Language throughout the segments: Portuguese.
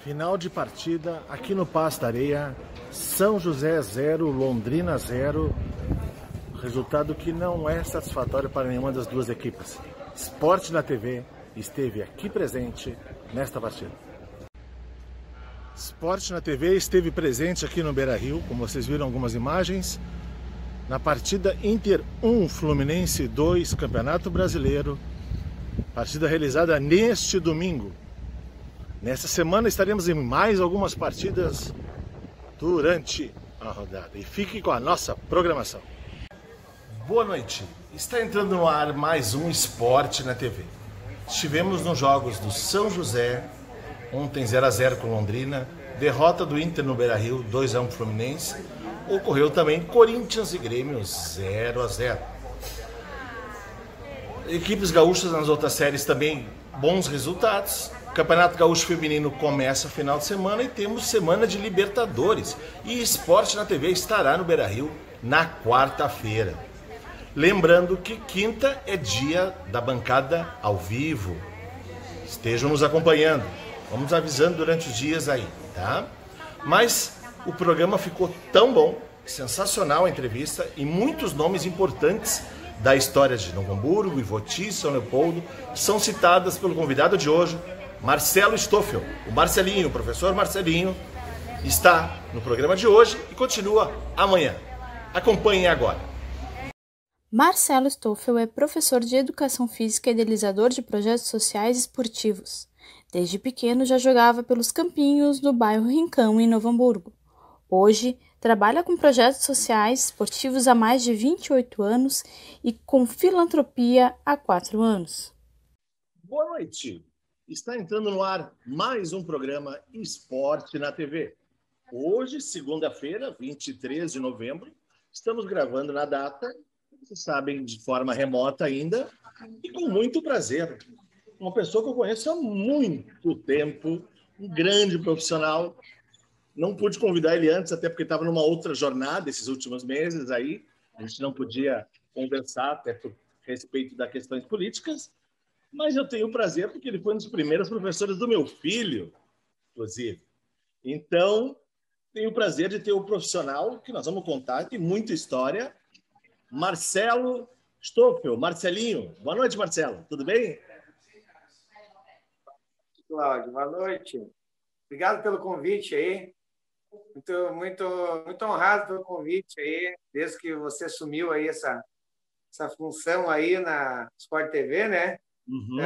Final de partida aqui no Paço da Areia, São José 0, Londrina 0. Resultado que não é satisfatório para nenhuma das duas equipes. Sport na TV esteve aqui presente nesta partida. Sport na TV esteve presente aqui no Beira-Rio, como vocês viram algumas imagens, na partida Inter 1, Fluminense 2, Campeonato Brasileiro, partida realizada neste domingo. Nesta semana estaremos em mais algumas partidas durante a rodada. E fique com a nossa programação. Boa noite. Está entrando no ar mais um Esporte na TV. Estivemos nos jogos do São José, ontem 0-0 com Londrina, derrota do Inter no Beira-Rio, 2-1 Fluminense. Ocorreu também Corinthians e Grêmio 0-0. Equipes gaúchas nas outras séries também bons resultados. Campeonato Gaúcho Feminino começa final de semana e temos semana de Libertadores. E Esporte na TV estará no Beira-Rio na quarta-feira. Lembrando que quinta é dia da bancada ao vivo. Estejam nos acompanhando. Vamos avisando durante os dias aí, tá? Mas o programa ficou tão bom, sensacional a entrevista e muitos nomes importantes da história de Novo Hamburgo, Ivoti, São Leopoldo são citadas pelo convidado de hoje, Marcelo Stoffel. O Marcelinho, o professor Marcelinho, está no programa de hoje e continua amanhã. Acompanhem agora. Marcelo Stoffel é professor de Educação Física e idealizador de projetos sociais e esportivos. Desde pequeno já jogava pelos campinhos do bairro Rincão, em Novo Hamburgo. Hoje, trabalha com projetos sociais esportivos há mais de 28 anos e com filantropia há 4 anos. Boa noite! Está entrando no ar mais um programa Esporte na TV. Hoje, segunda-feira, 23 de novembro, estamos gravando na data, vocês sabem, de forma remota ainda, e com muito prazer. Uma pessoa que eu conheço há muito tempo, um grande profissional. Não pude convidar ele antes, até porque estava numa outra jornada esses últimos meses aí. A gente não podia conversar, até por respeito das questões políticas. Mas eu tenho o prazer, porque ele foi um dos primeiros professores do meu filho, inclusive. Então, tenho o prazer de ter o profissional que nós vamos contar, tem muita história, Marcelo Stoffel. Marcelinho. Boa noite, Marcelo. Tudo bem? Cláudio, boa noite. Obrigado pelo convite aí. Muito honrado pelo convite aí, desde que você assumiu aí essa função aí na Sport TV, né? Uhum.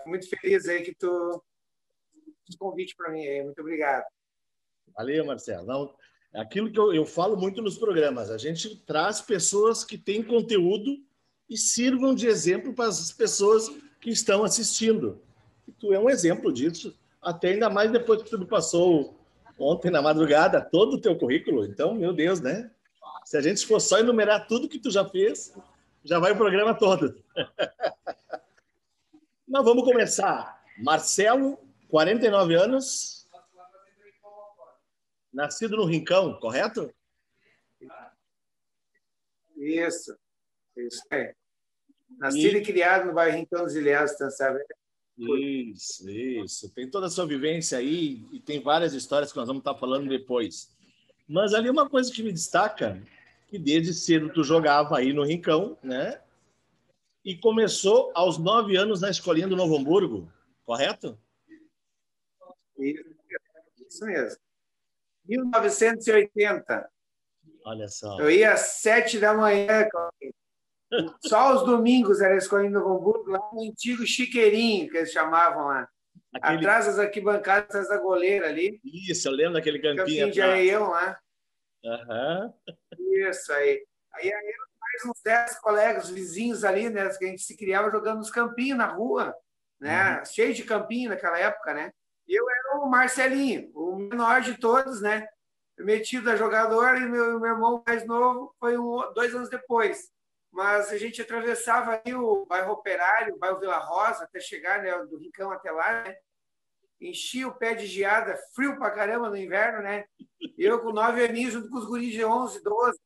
Muito feliz aí que tu fez convite para mim aí. Muito obrigado. Valeu, Marcelo. Não, aquilo que eu falo muito nos programas, a gente traz pessoas que têm conteúdo e sirvam de exemplo para as pessoas que estão assistindo. E tu é um exemplo disso, até ainda mais depois que tu me passou ontem na madrugada todo o teu currículo. Então, meu Deus, né? Se a gente for só enumerar tudo que tu já fez, já vai o programa todo. Mas vamos começar. Marcelo, 49 anos, nascido no Rincão, correto? Isso é. Nascido e criado no bairro Rincão dos Ilhéus, tá sabendo? Isso. Tem toda a sua vivência aí e tem várias histórias que nós vamos estar falando depois. Mas ali uma coisa que me destaca, que desde cedo tu jogava aí no Rincão, né? E começou aos 9 anos na escolinha do Novo Hamburgo, correto? Isso mesmo. 1980. Olha só. Eu ia às 7 da manhã, só os domingos era a escolinha do Novo Hamburgo, lá no antigo Chiqueirinho, que eles chamavam lá. Atrás das arquibancadas, atrás da goleira ali. Isso, eu lembro daquele campinho de areião lá. Uhum. Isso aí. Aí eram mais uns 10 colegas, vizinhos ali, né? Que a gente se criava jogando nos campinhos na rua, né? Uhum. Cheio de campinho naquela época, né? E eu era o Marcelinho, o menor de todos, né? Metido a jogador, e meu irmão mais novo foi 2 anos depois. Mas a gente atravessava aí o bairro Operário, o bairro Vila Rosa, até chegar, né, do Rincão até lá, né? Enchia o pé de geada, frio pra caramba no inverno, né? Eu com 9 aninhos, junto com os guris de 11, 12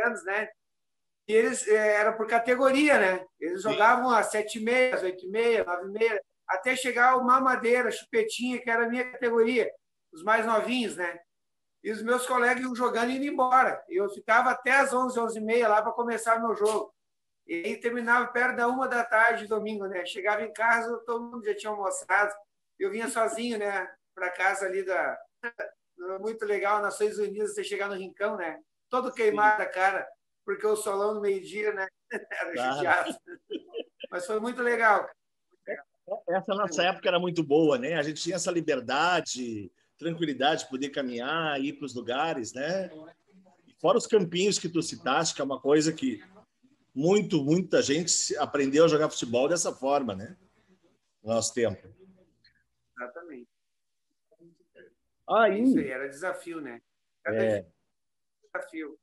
anos, né? E eles, era por categoria, né? Eles jogavam às 7h30, às 8h30, 9h30, até chegar o Mamadeira, Chupetinha, que era a minha categoria. os mais novinhos, né? E os meus colegas iam jogando e indo embora. E eu ficava até às 11, 11h30 lá para começar meu jogo. E aí terminava perto da 1 da tarde, domingo, né? Chegava em casa, todo mundo já tinha almoçado. Eu vinha sozinho, né? Para casa ali da... Muito legal, Nações Unidas, você chegar no Rincão, né? Todo queimado a cara, porque o solão no meio-dia, né? Era judiado. Mas foi muito legal. Essa nossa época era muito boa, né? A gente tinha essa liberdade, tranquilidade de poder caminhar, ir para os lugares, né? Fora os campinhos que tu citaste, que é uma coisa que muita gente aprendeu a jogar futebol dessa forma, né? No nosso tempo. Exatamente. Aí, isso aí, era desafio, né? Cada desafio.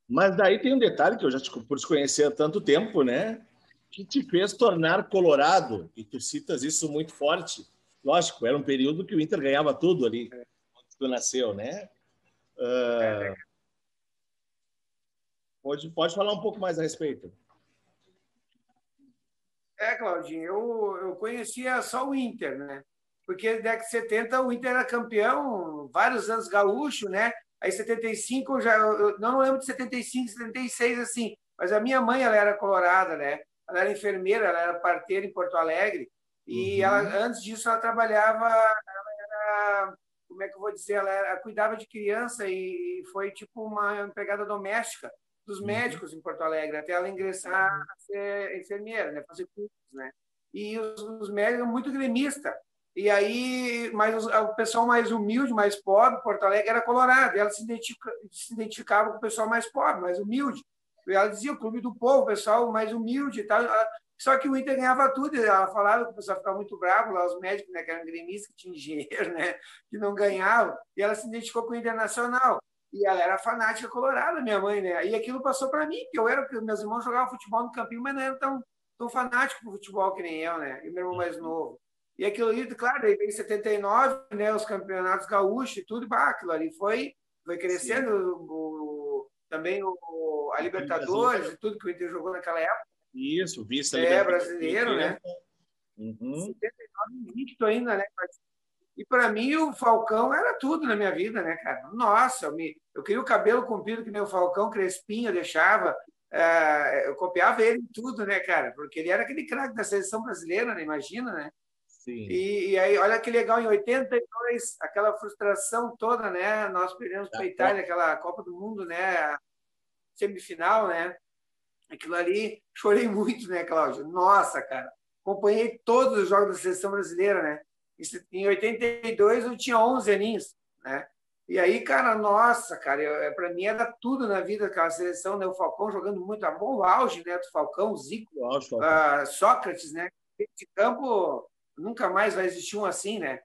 Mas daí tem um detalhe que eu já por te conhecer há tanto tempo, né? Que te fez tornar colorado, e tu citas isso muito forte. Lógico, era um período que o Inter ganhava tudo ali, quando tu nasceu, né? Pode falar um pouco mais a respeito. Claudinho, eu conhecia só o Inter, né? Porque na década de 70 o Inter era campeão, vários anos gaúcho, né? Aí 75, eu não lembro de 75, 76, assim, mas a minha mãe, ela era colorada, né? Ela era enfermeira, ela era parteira em Porto Alegre, e ela, antes disso ela trabalhava, ela era, como é que eu vou dizer, ela cuidava de criança e foi tipo uma empregada doméstica dos médicos em Porto Alegre, até ela ingressar a ser enfermeira, né? Fazer cursos, né? E os médicos eram muito gremistas. E aí, mas o pessoal mais humilde, mais pobre, Porto Alegre era colorado. E ela se identificava com o pessoal mais pobre, mais humilde. E ela dizia o clube do povo, o pessoal mais humilde e tal. Só que o Inter ganhava tudo. Ela falava que o pessoal ficava muito bravo lá, os médicos, né, que eram gremistas, que tinham dinheiro, né, que não ganhavam. E ela se identificou com o Internacional. E ela era fanática colorada, minha mãe, né? E aquilo passou para mim, que meus irmãos jogavam futebol no campinho, mas não eram tão fanáticos por futebol que nem eu, né? E meu irmão mais novo. E aquilo ali, claro, daí veio em 79, né, os campeonatos gaúchos e tudo, aquilo ali foi crescendo, também a Libertadores e tudo que o Inter jogou naquela época. Isso, vice-libertador. Brasileiro, né? 79 invicto ainda, né? E para mim o Falcão era tudo na minha vida, né, cara? Nossa, eu queria o cabelo comprido que nem o Falcão, crespinho, eu deixava, eu copiava ele em tudo, né, cara? Porque ele era aquele craque da seleção brasileira, né? Imagina, né? Sim. E aí, olha que legal, em 82, aquela frustração toda, né? Nós perdemos para a Itália, aquela Copa do Mundo, né? A semifinal, né? Aquilo ali, chorei muito, né, Cláudio? Nossa, cara, acompanhei todos os jogos da seleção brasileira, né? Em 82 eu tinha 11 aninhos, né? E aí, cara, nossa, cara, para mim era tudo na vida aquela seleção, né? O Falcão jogando muito, o auge, né? Do Falcão, o Zico, Sócrates, né? De campo nunca mais vai existir um assim, né?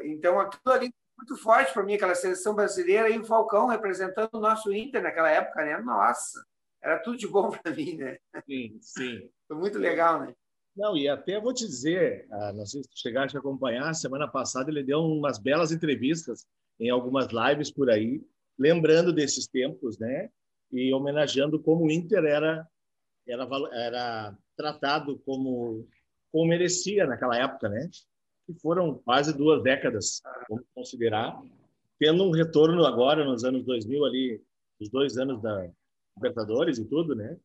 Então aquilo ali muito forte para mim, aquela seleção brasileira e o Falcão representando o nosso Inter naquela época, né? Nossa, era tudo de bom para mim, né? Sim, sim. Foi muito legal, né? Não, e até vou te dizer, não sei se tu chegaste a acompanhar, semana passada ele deu umas belas entrevistas em algumas lives por aí, lembrando desses tempos, né? E homenageando como o Inter era tratado como merecia naquela época, né? Que foram quase 2 décadas, vamos considerar, tendo um retorno agora nos anos 2000 ali, os 2 anos da Libertadores e tudo, né?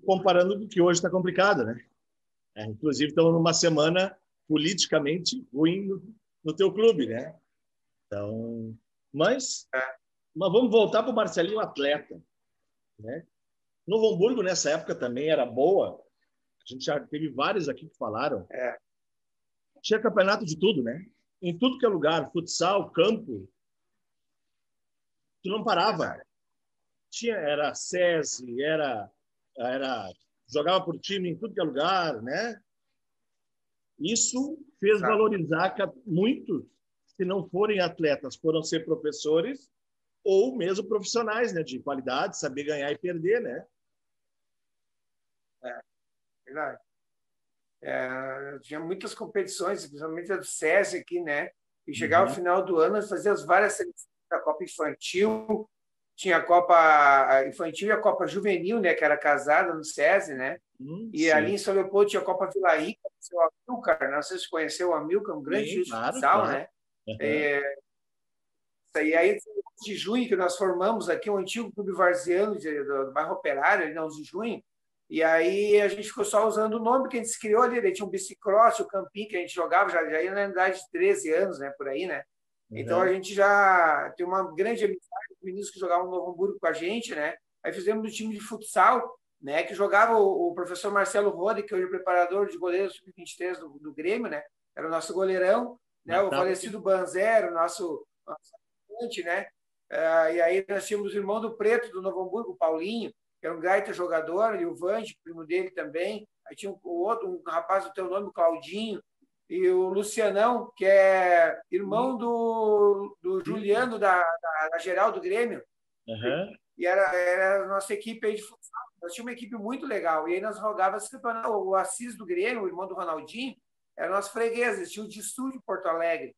Comparando com o que hoje está complicado, né? Inclusive, estamos numa semana politicamente ruim no teu clube, né? Então, mas vamos voltar para o Marcelinho atleta, né? Novo Hamburgo, nessa época, também era boa. A gente já teve vários aqui que falaram. Tinha campeonato de tudo, né? Em tudo que é lugar, futsal, campo. Tu não parava. Era SESI, jogava por time em tudo que é lugar, né? Isso fez valorizar que muitos, se não forem atletas, foram ser professores ou mesmo profissionais, né, de qualidade, saber ganhar e perder, né? Verdade. Tinha muitas competições, principalmente a do SESI aqui, né? E chegava ao final do ano, nós fazíamos várias seleções da Copa Infantil, tinha a Copa Infantil e a Copa Juvenil, né, que era casada no SESI, né? E sim. ali em São Leopoldo tinha a Copa Vila Rica, o Amilcar, não sei se você conheceu o Amilcar, um grande juiz de futsal, claro. né? E aí, 11 de junho, que nós formamos aqui um antigo clube varziano do bairro Operário, ali na 11 de junho, e aí a gente ficou só usando o nome que a gente se criou ali, daí tinha um bicicross, o campinho que a gente jogava, já ia na idade de 13 anos, né, por aí, né? Então a gente já tem uma grande amizade com meninos que jogavam no Novo Hamburgo com a gente, né? Aí fizemos um time de futsal, né, que jogava o professor Marcelo Rode, que hoje é o preparador de goleiros sub-23 do Grêmio, né? Era o nosso goleirão, né? O falecido Banzero, nosso né? E aí nós tínhamos o irmão do Preto, do Novo Hamburgo, o Paulinho, que era um gaita jogador, e o Vande, primo dele também. Aí tinha um rapaz do teu nome, o Claudinho, e o Lucianão, que é irmão do Juliano, da geral do Grêmio. E era a nossa equipe aí de futsal. Nós tínhamos uma equipe muito legal. E aí nós jogávamos esse campeonato. O Assis do Grêmio, o irmão do Ronaldinho, era nosso freguês. Eles tinham o Dissul de Porto Alegre.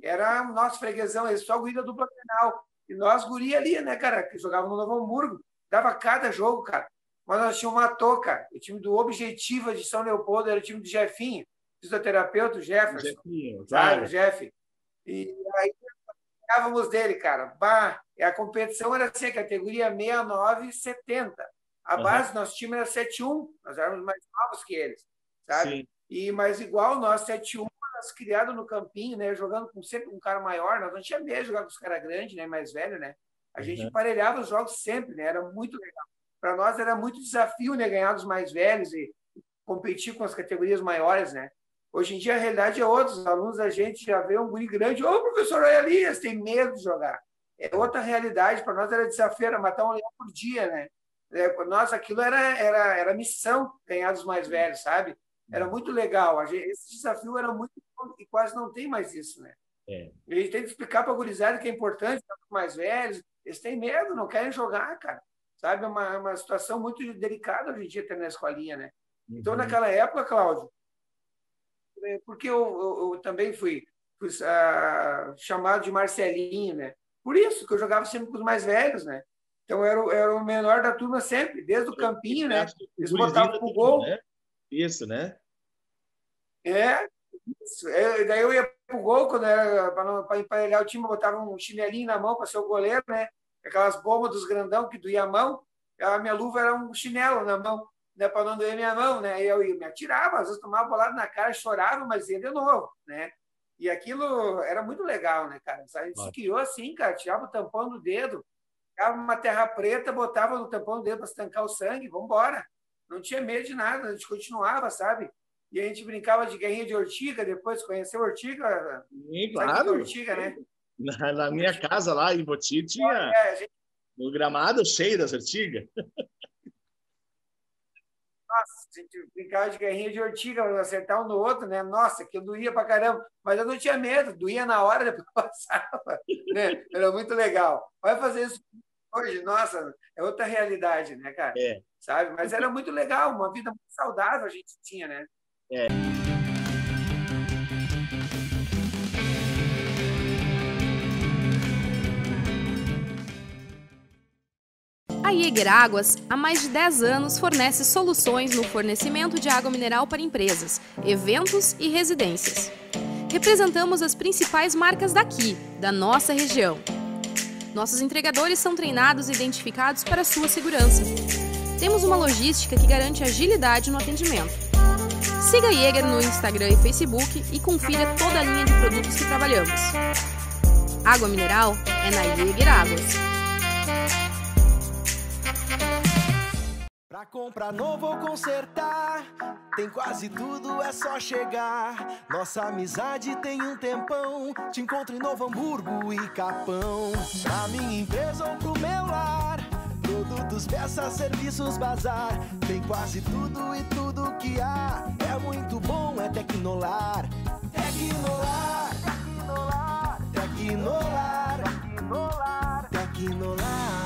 Era o nosso freguesão, eles só guri da dupla penal. E nós, guri ali, né, cara, que jogavam no Novo Hamburgo, dava cada jogo, cara. Mas nós tínhamos uma toca, o time do Objetiva de São Leopoldo era o time do Jefinho, fisioterapeuta, o Jefferson. Sabe, o Jeff. E aí, ganhávamos dele, cara. Bah, a competição era assim, categoria 69 e 70. A base do nosso time era 7-1, nós éramos mais novos que eles, sabe? Sim. Mas igual nós, 7-1, criado no campinho, né, jogando com sempre um cara maior, nós não tinha medo de jogar com os caras grandes, né, mais velho, né? A gente emparelhava os jogos sempre, né? Era muito legal. Para nós era muito desafio, né, ganhar dos mais velhos e competir com as categorias maiores, né? Hoje em dia a realidade é outra, os alunos da gente já vê um guri grande, professor, olha ali, eles têm medo de jogar. É outra realidade, para nós era desafio, era matar um leão por dia, né? Para nós aquilo era missão, ganhar dos mais velhos, sabe? Era muito legal. Esse desafio era muito bom e quase não tem mais isso, né? A gente tem que explicar para a gurizada que é importante, para os mais velhos. Eles têm medo, não querem jogar, cara. Sabe? É uma situação muito delicada hoje em dia ter na escolinha, né? Então, naquela época, Cláudio, porque eu também fui chamado de Marcelinho, né? Por isso que eu jogava sempre com os mais velhos, né? Então, eu era o menor da turma sempre, desde o campinho, né? Eles botavam pro gol. Né? Isso, né? Isso. Daí eu ia pro gol, para emparelhar o time, eu botava um chinelinho na mão para ser o goleiro, né? Aquelas bombas dos grandão que doía a mão. A minha luva era um chinelo na mão, né? Para não doer minha mão, né? Eu me atirava, às vezes tomava bolada na cara, chorava, mas ia de novo, né? E aquilo era muito legal, né, cara? A gente se criou assim, cara, tirava o tampão do dedo, pegava uma terra preta, botava no tampão do dedo para estancar o sangue, vamos embora. Não tinha medo de nada, a gente continuava, sabe? E a gente brincava de guerrinha de ortiga, depois conheceu ortiga? Sim, claro. Ortiga, né? Na minha casa lá em Boti tinha no gramado cheio das ortigas. Nossa, a gente brincava de guerrinha de ortiga, acertar um no outro, né? Nossa, que doía pra caramba. Mas eu não tinha medo, doía na hora, depois passava. Né? Era muito legal. Vai fazer isso hoje, nossa, é outra realidade, né, cara? Sabe? Mas era muito legal, uma vida muito saudável a gente tinha, né? A Jäger Águas, há mais de 10 anos, fornece soluções no fornecimento de água mineral para empresas, eventos e residências. Representamos as principais marcas daqui, da nossa região. Nossos entregadores são treinados e identificados para a sua segurança. Temos uma logística que garante agilidade no atendimento. Siga a Jäger no Instagram e Facebook e confira toda a linha de produtos que trabalhamos. Água mineral é na Jäger Águas. Pra comprar novo ou consertar, tem quase tudo, é só chegar. Nossa amizade tem um tempão, te encontro em Novo Hamburgo e Capão. Pra minha empresa ou pro meu lar, produtos, peças, serviços, bazar. Tem quase tudo e tudo que há, é muito bom, é Tecnolar. Tecnolar, Tecnolar, Tecnolar, Tecnolar, Tecnolar.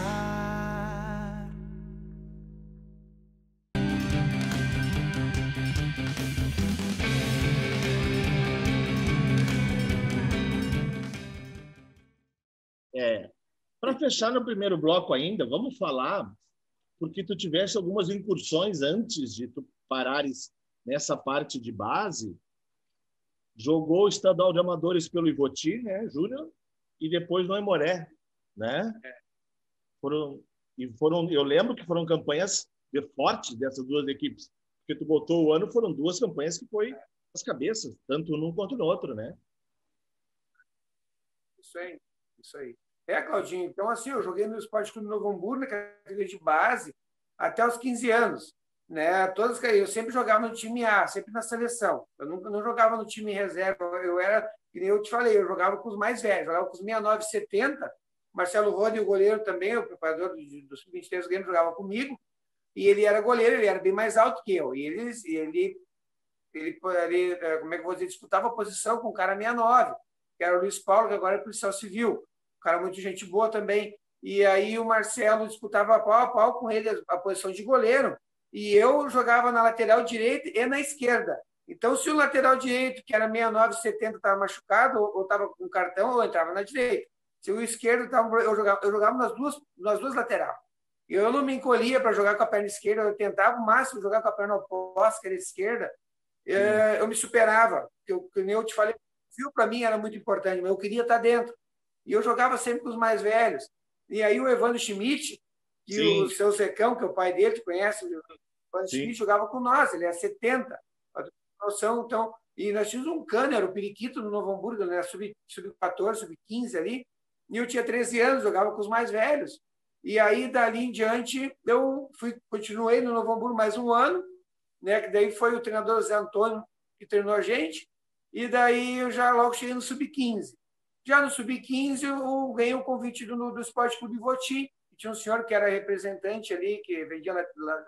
Para fechar no primeiro bloco ainda, vamos falar, porque tu tiveste algumas incursões antes de tu parares nessa parte de base. Jogou o estadual de amadores pelo Ivoti, né, Júnior, e depois no Aimoré, né? Eu lembro que foram campanhas fortes dessas duas equipes, porque tu botou o ano, foram duas campanhas que foi as cabeças, tanto num quanto no outro, né? Isso aí. Claudinho, então assim, eu joguei no Esporte Clube Novo Hamburgo, na categoria de base, até os 15 anos. Né? Eu sempre jogava no time A, sempre na seleção. Eu não jogava no time reserva. Eu era, que nem eu te falei, eu jogava com os mais velhos, jogava com os 69, 70. Marcelo Rony, o goleiro também, o preparador do Sub-23 Grêmio, jogava comigo. E ele era goleiro, ele era bem mais alto que eu. E ele como é que eu vou dizer, disputava a posição com o cara 69, que era o Luiz Paulo, que agora é policial civil. Um cara muito gente boa também. E aí o Marcelo disputava pau a pau com ele a posição de goleiro. E eu jogava na lateral direita e na esquerda. Então, se o lateral direito, que era 69, 70, estava machucado ou estava com cartão, eu entrava na direita. Se o esquerdo estava, eu jogava nas duas laterais. Eu não me encolhia para jogar com a perna esquerda, eu tentava o máximo jogar com a perna oposta, que era esquerda. Eu me superava. Como eu te falei, o fio para mim era muito importante, mas eu queria estar dentro. E eu jogava sempre com os mais velhos. E aí o Evandro Schmidt, que o seu Zecão, que é o pai dele, que conhece, o Schmidt jogava com nós, ele é 70. Então, e nós tínhamos um cano, era o Periquito no Novo Hamburgo, né? Sub-14, sub-15 ali, e eu tinha 13 anos, jogava com os mais velhos. E aí, dali em diante, eu continuei no Novo Hamburgo mais um ano, né? Que daí foi o treinador Zé Antônio que treinou a gente, e daí eu já logo cheguei no sub-15. Já no sub-15, eu ganhei o convite do Esporte Clube Ivoti. Tinha um senhor que era representante ali, que vendia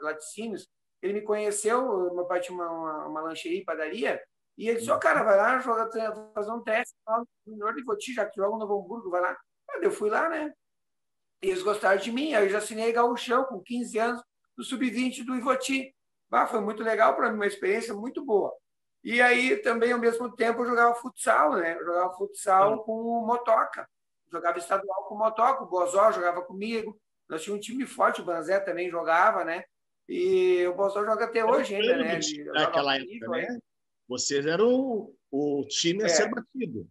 laticínios. Ele me conheceu, meu pai tinha uma lancheria e padaria, e ele disse, cara, vai lá fazer um teste no Júnior de Ivoti, já que joga no Novo Hamburgo, vai lá. Eu fui lá, né? E eles gostaram de mim, aí eu já assinei gauchão com 15 anos do sub-20 do Ivoti. Foi muito legal para mim, uma experiência muito boa. E aí também, ao mesmo tempo, eu jogava futsal, né? Eu jogava futsal com o Motoca. Jogava estadual com o Motoca, o Bozó jogava comigo. Nós tínhamos um time forte, o Banzé também jogava, né? E o Bozó joga até hoje ainda, né? Naquela época, né? Vocês eram o time a ser batido.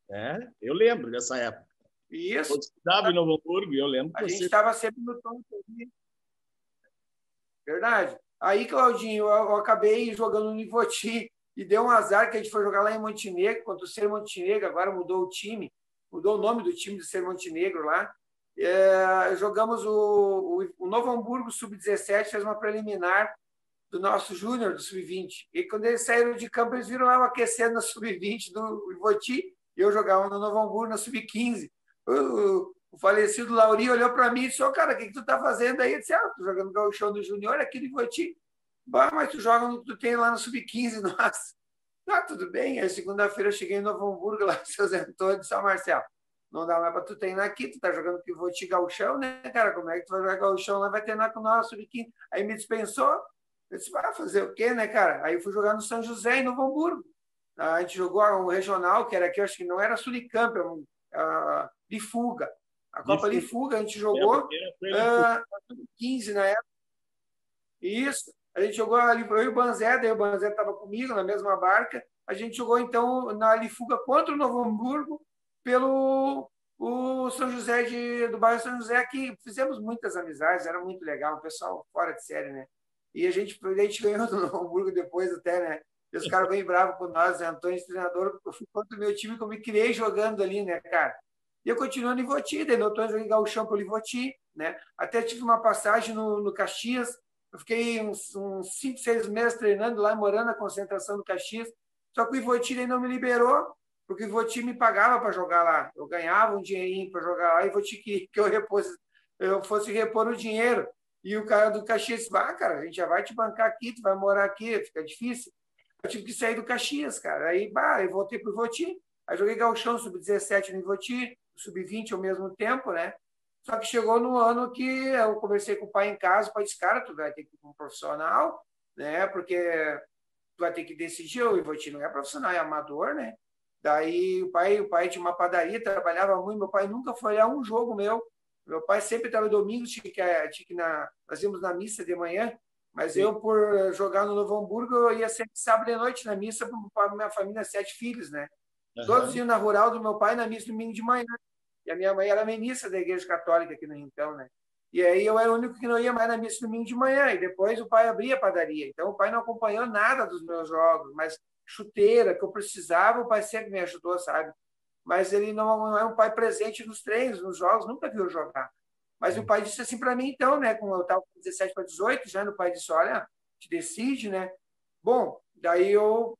Né? Eu lembro dessa época. Isso. Eu estudava em Novo Hamburgo e eu lembro que a gente estava sempre no tom. Verdade. Aí, Claudinho, eu acabei jogando no Ivoti e deu um azar que a gente foi jogar lá em Montenegro, contra o Ser Montenegro, agora mudou o time, mudou o nome do time do Ser Montenegro lá. Jogamos o Novo Hamburgo Sub-17, fez uma preliminar do nosso Júnior, do Sub-20. E quando eles saíram de campo, eles viram lá eu aquecendo no Sub-20 do Ivoti, e eu jogava no Novo Hamburgo, no Sub-15. O falecido Lauri olhou para mim e disse, cara, o que tu tá fazendo aí? Eu disse, tô jogando o gauchão do Júnior aqui no Ivoti. Mas tu joga no que tu tem lá no Sub-15, nossa. Tudo bem. Aí, segunda-feira, eu cheguei em Novo Hamburgo, lá com o seu Zé Antônio, e disse, Marcelo, não dá mais para tu treinar aqui, tu tá jogando pivôte gauchão, né, cara? Como é que tu vai jogar gauchão lá, vai treinar com o nosso Sub-15? Aí me dispensou. Eu disse, fazer o quê, né, cara? Aí eu fui jogar no São José, em Novo Hamburgo. A gente jogou um regional, que era aqui, eu acho que não era Suricamp, era Lifuga. A Copa Lifuga, a gente jogou 15 na época. Isso. A gente jogou ali, eu e o Banzé, daí o Banzé estava comigo na mesma barca. A gente jogou, então, na Lifuga contra o Novo Hamburgo, pelo o São José do bairro São José, que fizemos muitas amizades, era muito legal, um pessoal fora de série, né? E a gente ganhou do Novo Hamburgo depois até, né? E os caras bem bravos com nós, né? Antônio, treinador, eu fui contra o meu time que eu me criei jogando ali, né, cara? E eu continuo no Ivoti, daí no outono joguei gauchão pelo Ivoti, né? Até tive uma passagem no Caxias, eu fiquei uns 5, 6 meses treinando lá, morando na concentração do Caxias, só que o Ivoti nem não me liberou, porque o Ivoti me pagava para jogar lá. Eu ganhava um dinheirinho para jogar lá, e o Ivoti queria que eu fosse repor o dinheiro. E o cara do Caxias disse, cara, a gente já vai te bancar aqui, tu vai morar aqui, fica difícil. Eu tive que sair do Caxias, cara. Aí, eu voltei para o Ivoti, aí joguei gauchão, sub-17 no Ivoti, sub-20 ao mesmo tempo, né? Só que chegou no ano que eu conversei com o pai em casa, o pai disse, cara, tu vai ter que ir com um profissional, né? Porque tu vai ter que decidir, o Ivoti não é profissional, é amador, né? Daí o pai tinha uma padaria, trabalhava muito, meu pai nunca foi olhar um jogo meu, Meu pai sempre estava domingo, nós íamos na missa de manhã, mas eu, por jogar no Novo Hamburgo, eu ia sempre sábado de noite na missa para minha família, 7 filhos, né? Todos iam na rural do meu pai na missa domingo de manhã. E a minha mãe era ministra da Igreja Católica aqui no Rincão, né? E aí eu era o único que não ia mais na missa domingo de manhã. E depois o pai abria a padaria. Então o pai não acompanhou nada dos meus jogos, mas chuteira que eu precisava, o pai sempre me ajudou, sabe? Mas ele não é um pai presente nos treinos, nos jogos, nunca viu eu jogar. Mas o pai disse assim para mim, então, né? Como eu estava com 17 para 18, já o pai disse: olha, te decide, né? Bom, daí eu,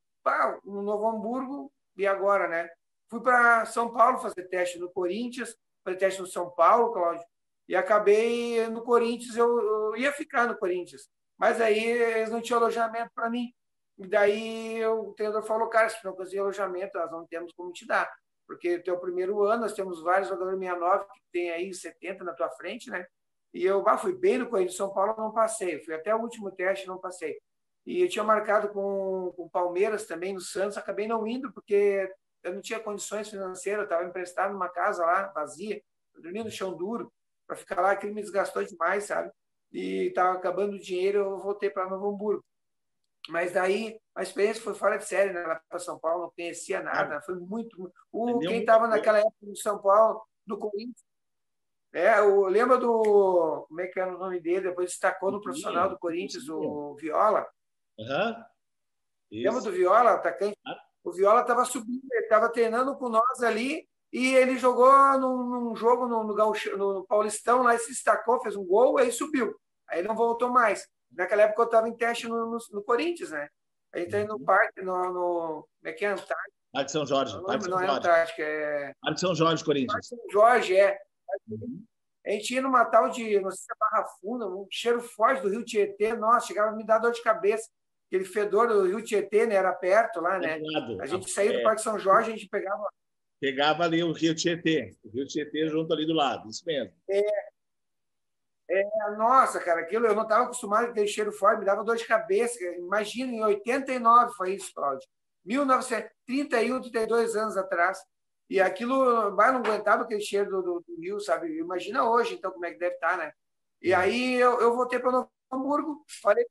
no Novo Hamburgo, e agora, né? Fui para São Paulo fazer teste no Corinthians, fazer teste no São Paulo, Cláudio, e acabei no Corinthians, eu ia ficar no Corinthians. Mas aí eles não tinham alojamento para mim. E daí o treinador falou: cara, se não conseguir alojamento, nós não temos como te dar. Porque o teu primeiro ano, nós temos vários jogadores 69 que tem aí 70 na tua frente, né? E eu fui bem no Corinthians, São Paulo, não passei. Fui até o último teste, não passei. E eu tinha marcado com o Palmeiras também, no Santos, acabei não indo, porque eu não tinha condições financeiras, eu estava emprestado numa casa lá, vazia, dormindo no chão duro, para ficar lá, aquilo me desgastou demais, sabe? E estava acabando o dinheiro, eu voltei para Novo Hamburgo. Mas daí a experiência foi fora de série, né? Lá para São Paulo, não conhecia nada, foi muito. Quem estava naquela época no São Paulo, do Corinthians, lembra do. Como é que era o nome dele? Depois destacou no profissional do Corinthians, o Viola. Lembra do Viola, atacante? O Viola estava subindo, ele estava treinando com nós ali e ele jogou num jogo no Paulistão, lá, se destacou, fez um gol, aí subiu. Aí não voltou mais. Naquela época eu estava em teste no Corinthians, né? Aí entrei no parque, como é que é? Antártica. Parque São Jorge. Não é Antártica, é... Parque São Jorge, Corinthians. Parque São Jorge, é. A gente ia numa tal de, não sei se é Barra Funda, um cheiro forte do Rio Tietê, nossa, chegava a me dar dor de cabeça. Aquele fedor do Rio Tietê, né? Era perto lá, né? A gente saía do Parque São Jorge, a gente pegava... Pegava ali o Rio Tietê. O Rio Tietê junto ali do lado, isso mesmo. Nossa, cara, aquilo eu não estava acostumado com aquele cheiro forte, me dava dor de cabeça. Imagina, em 89 foi isso, Cláudio. 1931, 32 anos atrás. E aquilo, não aguentava aquele cheiro do rio, sabe? Imagina hoje, então, como é que deve estar, né? E aí eu voltei para Novo Hamburgo, falei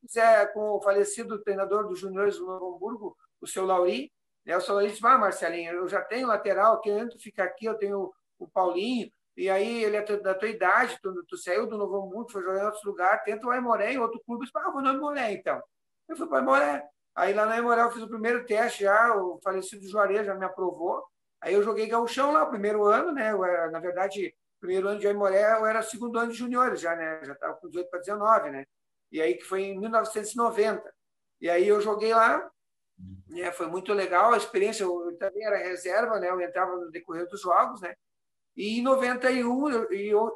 com o falecido treinador dos juniores do Novo Hamburgo, o seu Lauri, né? O seu Lauri disse: Marcelinho, eu já tenho lateral, querendo ficar aqui, eu tenho o Paulinho, e aí ele é da tua idade, tu saiu do Novo Hamburgo, foi jogar em outro lugar, tenta o Aimoré em outro clube. Eu disse: vou no Aimoré, então. Eu fui para o Aimoré. Aí lá no Aimoré eu fiz o primeiro teste já, o falecido Juarez já me aprovou. Aí eu joguei gauchão lá, o primeiro ano, né? Na verdade, primeiro ano de Aimoré, eu era segundo ano de juniores já, né? Já estava com 18 para 19, né? E aí que foi em 1990. E aí eu joguei lá, né? Foi muito legal a experiência. Eu também era reserva, né? Eu entrava no decorrer dos jogos, né? E em 91,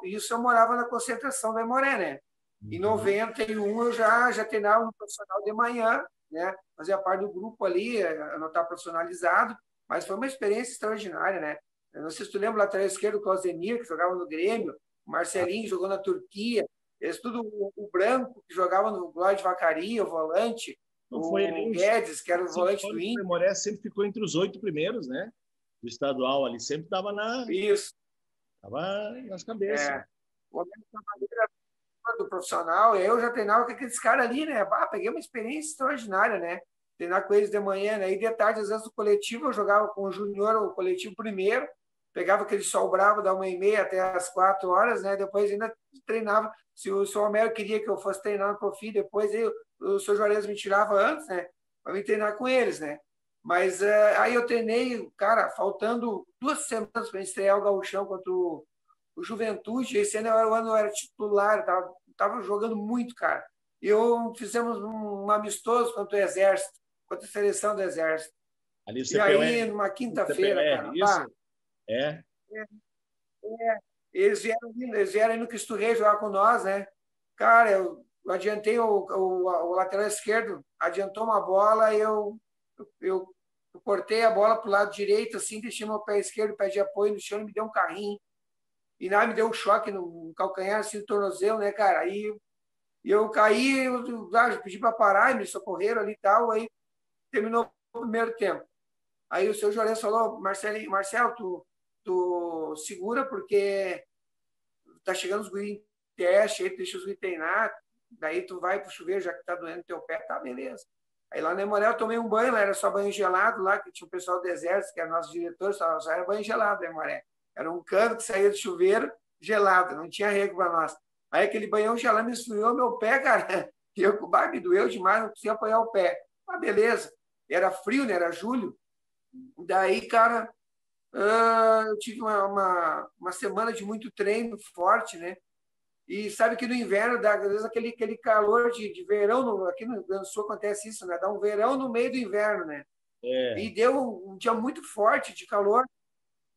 isso eu morava na concentração da Aimoré, né? Em 91 eu já treinava no profissional de manhã, né? Fazia parte do grupo ali, eu não estava profissionalizado, mas foi uma experiência extraordinária, né? Eu não sei se tu lembra o lateral esquerdo, o Clausenir, que jogava no Grêmio, o Marcelinho jogou na Turquia, eles tudo, o Branco, que jogava no Glória de Vacaria, o volante, o Guedes, que era o volante do Inter. O Aimoré sempre ficou entre os 8 primeiros, né? Do estadual ali, sempre estava na... Isso. Estava nas cabeças. O do profissional, eu já treinava com aqueles caras ali, né? Peguei uma experiência extraordinária, né? Treinar com eles de manhã, né? E de tarde, às vezes, no coletivo, eu jogava com o júnior, o coletivo primeiro, pegava aquele sol bravo da 1h30 até as 4 horas, né? Depois ainda treinava. Se o senhor Homero queria que eu fosse treinar no Profi, depois o senhor Juarez me tirava antes, né? Para me treinar com eles, né? Mas aí eu treinei, cara, faltando 2 semanas para estrear o gauchão contra o Juventude. Esse ano eu era titular, estava jogando muito, cara. E fizemos um amistoso contra o Exército, contra a seleção do Exército. Ali e aí, numa quinta-feira, cara... Eles vieram aí no Cristo Rei jogar com nós, né? Cara, eu adiantei o lateral esquerdo, adiantou uma bola, eu cortei a bola para o lado direito, assim, deixei meu pé esquerdo, pé de apoio no chão, e me deu um carrinho. E me deu um choque no calcanhar, assim, no tornozelo, né, cara? Aí eu caí, eu pedi para parar, e me socorreram ali e tal, aí terminou o primeiro tempo. Aí o seu Juarez falou: Marcelo, tu segura, porque tá chegando os guris em teste, aí tu deixa os guris treinar, daí tu vai pro chuveiro, já que tá doendo teu pé, tá, beleza. Aí lá na Emoré eu tomei um banho, lá era só banho gelado, lá que tinha o pessoal do exército, que era nosso diretor, só era banho gelado na Emoré. Era um cano que saía do chuveiro gelado, não tinha rego para nós. Aí aquele banhão gelado me esfriou meu pé, cara. E eu, me doeu demais, não conseguia apoiar o pé. Mas beleza. Era frio, né? Era julho. Daí, cara, eu tive uma semana de muito treino forte, né? E sabe que no inverno dá, às vezes, aquele calor de verão, aqui no Rio Grande do Sul acontece isso, né? Dá um verão no meio do inverno, né? E deu um dia muito forte de calor.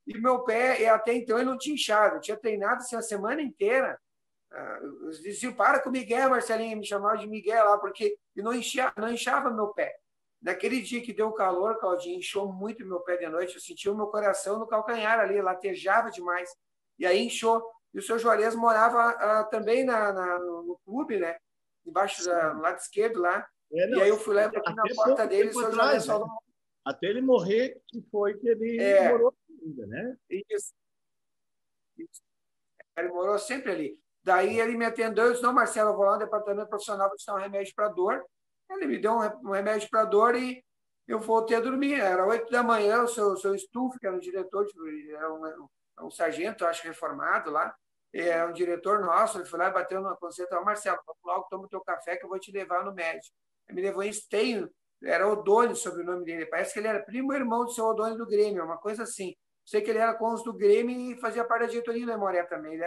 E meu pé, até então, ele não tinha inchado. Eu tinha treinado assim, a semana inteira. Eles diziam, para com o Miguel, Marcelinho, me chamavam de Miguel lá, porque não inchava meu pé. Naquele dia que deu calor, Claudinho, inchou muito meu pé de noite. Eu sentia o meu coração no calcanhar ali, latejava demais. E aí inchou. E o seu Juarez morava também no clube, né? Embaixo, no lado esquerdo lá. E aí eu fui lá e bati na porta dele e o seu Juarez falou... Até ele morrer, que foi que ele morou ainda, né? Isso. Ele morou sempre ali. Daí ele me atendeu e disse, não, Marcelo, eu vou lá no departamento profissional para te dar um remédio para dor. Ele me deu um remédio para dor e eu voltei a dormir. Era 8 da manhã, o seu Stuf, que era um diretor, era um sargento, acho, reformado lá, é um diretor nosso, ele foi lá e bateu no conceito, Marcelo, vamos logo, toma o teu café que eu vou te levar no médico. Ele me levou em Esteio, era Odônio sobre o nome dele, parece que ele era primo irmão do seu Odônio do Grêmio, uma coisa assim. Sei que ele era cônsul do Grêmio e fazia parte da diretoria do Aimoré também, ele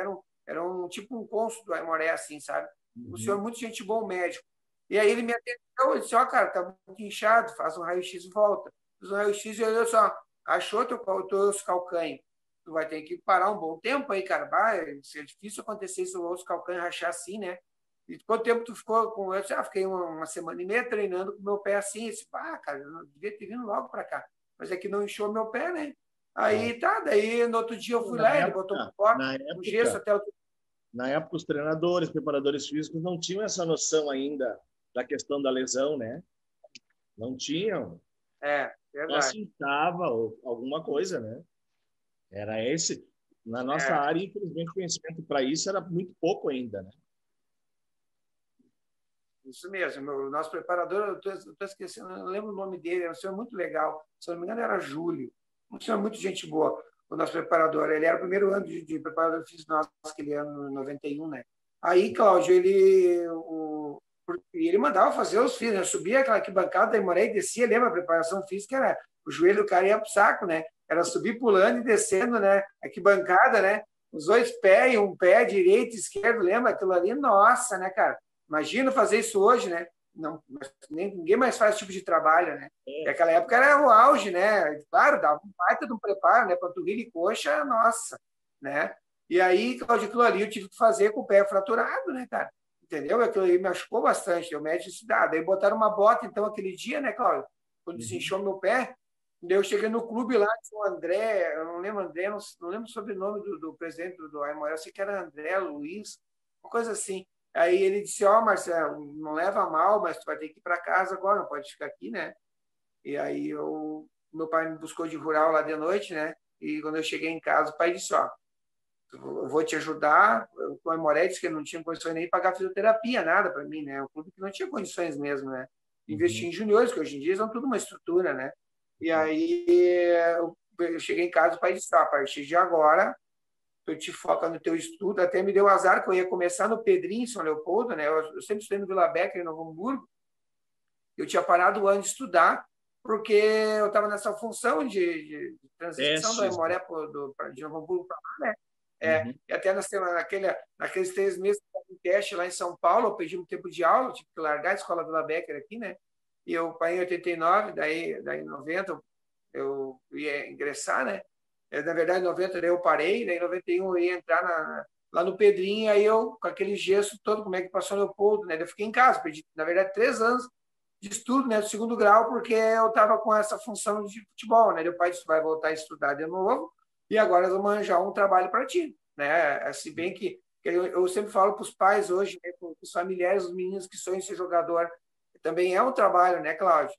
era um tipo um cônsul do Aimoré, assim, sabe? Um senhor muito gente boa, médico. E aí ele me atendeu e disse, cara, tá muito inchado, faz um raio-x e volta. Fiz um raio-x e olhou só, achou teus calcanhos. Tu vai ter que parar um bom tempo aí, cara. É difícil acontecer isso, os calcanhos rachar assim, né? E quanto tempo tu ficou com... Eu disse, fiquei uma semana e meia treinando com o meu pé assim. Eu disse, cara, eu não devia ter vindo logo para cá. Mas é que não inchou meu pé, né? Aí, daí no outro dia eu fui lá, ele botou um gesso até o... Na época, os treinadores, preparadores físicos não tinham essa noção ainda da questão da lesão, né? Não tinham. Verdade. Só alguma coisa, né? Era esse. Na nossa área, infelizmente, o conhecimento para isso era muito pouco ainda, né? Isso mesmo. O nosso preparador, eu estou esquecendo, eu não lembro o nome dele, era um senhor muito legal. Se não me engano, era Júlio. Um senhor muito gente boa, o nosso preparador. Ele era o primeiro ano de preparador físico nosso, aquele ano, 91, né? Aí, Cláudio, ele mandava fazer os físicos, né? Subia aquela bancada da Aimoré e descia, lembra? A preparação física era... O joelho do cara ia pro saco, né? Era subir pulando e descendo, né? Aqui bancada, né? Os dois pés, um pé direito e esquerdo, lembra? Aquilo ali, nossa, né, cara? Imagina fazer isso hoje, né? Não, ninguém mais faz esse tipo de trabalho, né? E aquela época era o auge, né? Claro, dava um baita de um preparo, né? Panturrilha e coxa, nossa, né? E aí, aquilo ali eu tive que fazer com o pé fraturado, né, cara? Entendeu? Aquilo aí me machucou bastante. O médico disse, daí botaram uma bota, então, aquele dia, né, Cláudio? Quando desinchou meu pé, eu cheguei no clube lá, tinha o André, eu não lembro André, não lembro o sobrenome do presidente do Aimoré, eu sei que era André Luiz, uma coisa assim. Aí ele disse, Marcelo, não leva mal, mas tu vai ter que ir para casa agora, não pode ficar aqui, né? E aí meu pai me buscou de rural lá de noite, né? E quando eu cheguei em casa, o pai disse, eu vou te ajudar. O Aimoré disse que não tinha condições nem de pagar fisioterapia, nada para mim, né? Um clube que não tinha condições mesmo, né? Investir em juniores, que hoje em dia são tudo uma estrutura, né? E aí eu cheguei em casa, o pai disse, a partir de agora, tu te foca no teu estudo. Até me deu azar que eu ia começar no Pedrinho, em São Leopoldo, né? Eu sempre estudei no Vila Becker, em Novo Hamburgo. Eu tinha parado o ano de estudar, porque eu estava nessa função de transição do Aimoré de Novo Hamburgo para lá, né? E até naqueles 3 meses de teste lá em São Paulo, eu perdi um tempo de aula, eu tive que largar a escola Vila Becker aqui, né? E eu parei em 89, daí em 90 eu ia ingressar, né? Na verdade, em 90 daí eu parei, daí em 91 eu ia entrar lá no Pedrinho, aí eu, com aquele gesso todo, como é que passou no Leopoldo, né? Eu fiquei em casa, perdi, na verdade, 3 anos de estudo, né? Do 2º grau, porque eu estava com essa função de futebol, né? Meu pai disse, vai voltar a estudar de novo, e agora nós vamos arranjar um trabalho para ti, né? Se bem que eu sempre falo para os pais hoje, né? Para os familiares, os meninos que sonham em ser jogador, também é um trabalho, né, Cláudio?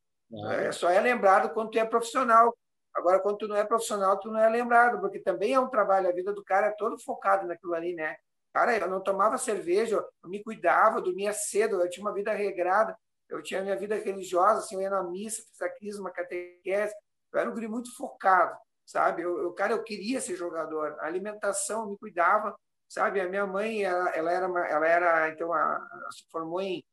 Só é lembrado quando tu é profissional. Agora, quando tu não é profissional, tu não é lembrado, porque também é um trabalho. A vida do cara é todo focado naquilo ali, né? Cara, eu não tomava cerveja, eu me cuidava, eu dormia cedo, eu tinha uma vida regrada, eu tinha minha vida religiosa, assim, eu ia na missa, fiz a crisma, catequese, eu era um guri muito focado, sabe? Cara, eu queria ser jogador, a alimentação, eu me cuidava, sabe? A minha mãe, ela era então, ela se formou em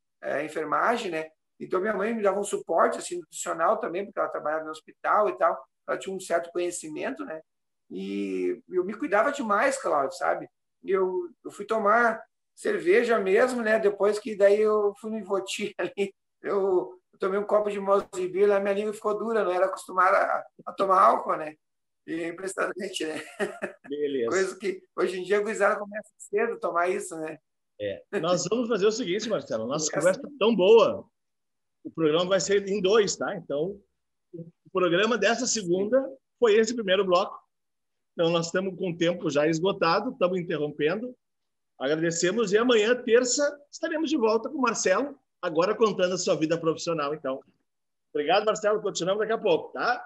enfermagem, né? Então, minha mãe me dava um suporte, assim, nutricional também, porque ela trabalhava no hospital e tal, ela tinha um certo conhecimento, né? E eu me cuidava demais, Cláudio, sabe? Eu fui tomar cerveja mesmo, né? Depois que daí eu fui no Ivoti ali, eu tomei um copo de Mosibir, a minha língua ficou dura, não era acostumada a tomar álcool, né? E é impressionante, né? Beleza. Coisa que hoje em dia a gurizada começa cedo a tomar isso, né? Nós vamos fazer o seguinte, Marcelo, nossa conversa tá tão boa, o programa vai ser em 2, tá? Então, o programa dessa segunda foi esse primeiro bloco. Então, nós estamos com o tempo já esgotado, estamos interrompendo. Agradecemos e amanhã, terça, estaremos de volta com o Marcelo, agora contando a sua vida profissional. Então, obrigado, Marcelo. Continuamos daqui a pouco, tá?